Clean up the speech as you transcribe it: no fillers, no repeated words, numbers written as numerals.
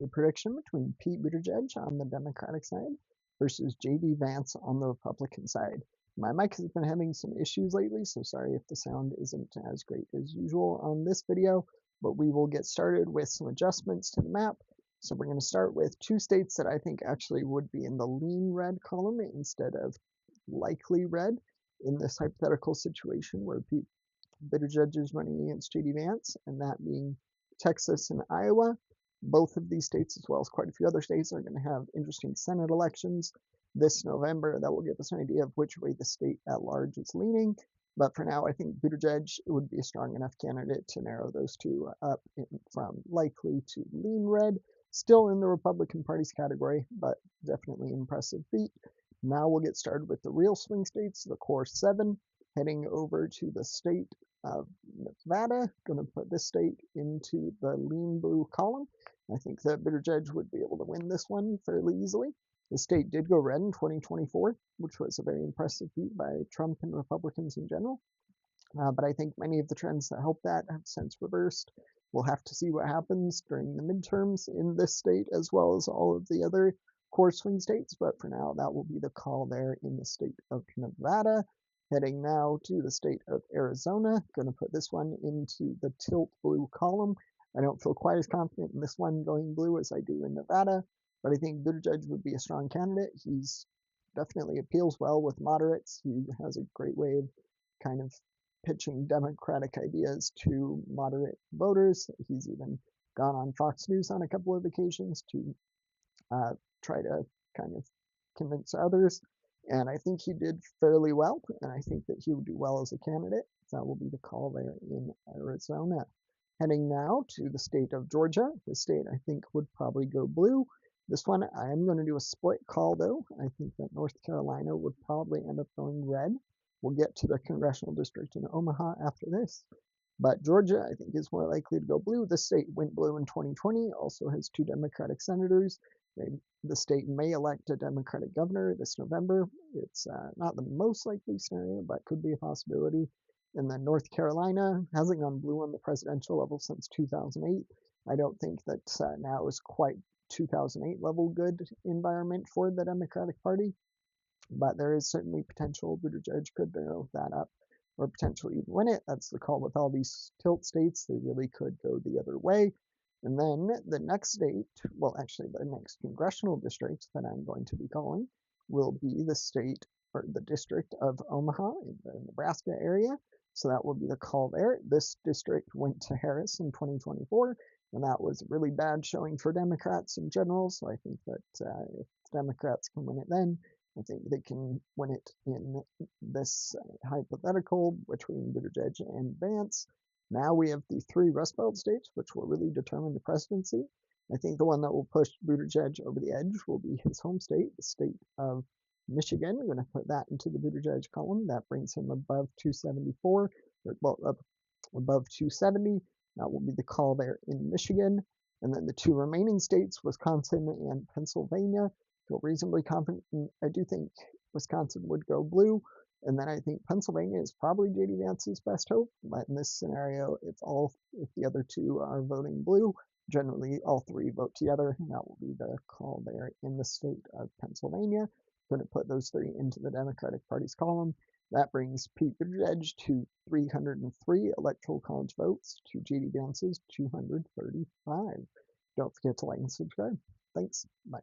a prediction between Pete Buttigieg on the Democratic side versus J.D. Vance on the Republican side. My mic has been having some issues lately, so sorry if the sound isn't as great as usual on this video, but we will get started with some adjustments to the map. So we're going to start with two states that I think actually would be in the lean red column instead of likely red in this hypothetical situation where Pete Buttigieg is running against J.D. Vance, and that being Texas and Iowa. Both of these states, as well as quite a few other states, are going to have interesting Senate elections this November that will give us an idea of which way the state at large is leaning. But for now, I think Buttigieg would be a strong enough candidate to narrow those two up from likely to lean red. Still in the Republican Party's category, but definitely impressive feat. Now we'll get started with the real swing states, the core 7, heading over to the state of Nevada. Going to put this state into the lean blue column. I think that Buttigieg would be able to win this one fairly easily. The state did go red in 2024, which was a very impressive feat by Trump and Republicans in general. But I think many of the trends that helped that have since reversed. We'll have to see what happens during the midterms in this state as well as all of the other core swing states. But for now, that will be the call there in the state of Nevada. Heading now to the state of Arizona. Going to put this one into the tilt blue column. I don't feel quite as confident in this one going blue as I do in Nevada, but I think Buttigieg would be a strong candidate. He's definitely appeals well with moderates. He has a great way of kind of pitching democratic ideas to moderate voters. He's even gone on Fox News on a couple of occasions to try to kind of convince others. And I think he did fairly well, and I think that he would do well as a candidate. That will be the call there in Arizona. Heading now to the state of Georgia. The state I think would probably go blue. This one I am going to do a split call though. I think that North Carolina would probably end up going red. We'll get to the congressional district in Omaha after this. But Georgia, I think, is more likely to go blue. The state went blue in 2020, also has 2 Democratic senators. The state may elect a Democratic governor this November. It's not the most likely scenario, but could be a possibility. And then North Carolina hasn't gone blue on the presidential level since 2008. I don't think that now is quite 2008 level good environment for the Democratic Party, but there is certainly potential Buttigieg could narrow that up or potentially even win it. That's the call with all these tilt states. They really could go the other way. And then the next state, well, actually the next congressional district that I'm going to be calling will be the state or the district of Omaha in the Nebraska area. So that will be the call there. This district went to Harris in 2024, and that was a really bad showing for Democrats in general. So I think that if Democrats can win it then, I think they can win it in this hypothetical between Buttigieg and Vance. Now we have the 3 Rust Belt states, which will really determine the presidency. I think the one that will push Buttigieg over the edge will be his home state, the state of Michigan. We're going to put that into the Buttigieg column. That brings him above 274, or well, above 270. That will be the call there in Michigan. And then the 2 remaining states, Wisconsin and Pennsylvania, feel reasonably confident. I do think Wisconsin would go blue, and then I think Pennsylvania is probably J.D. Vance's best hope. But in this scenario, if the other 2 are voting blue, generally all 3 vote together, and that will be the call there in the state of Pennsylvania. Going to put those 3 into the Democratic Party's column. That brings Pete Buttigieg to 303 electoral college votes to J.D. Vance's 235. Don't forget to like and subscribe. Thanks. Bye.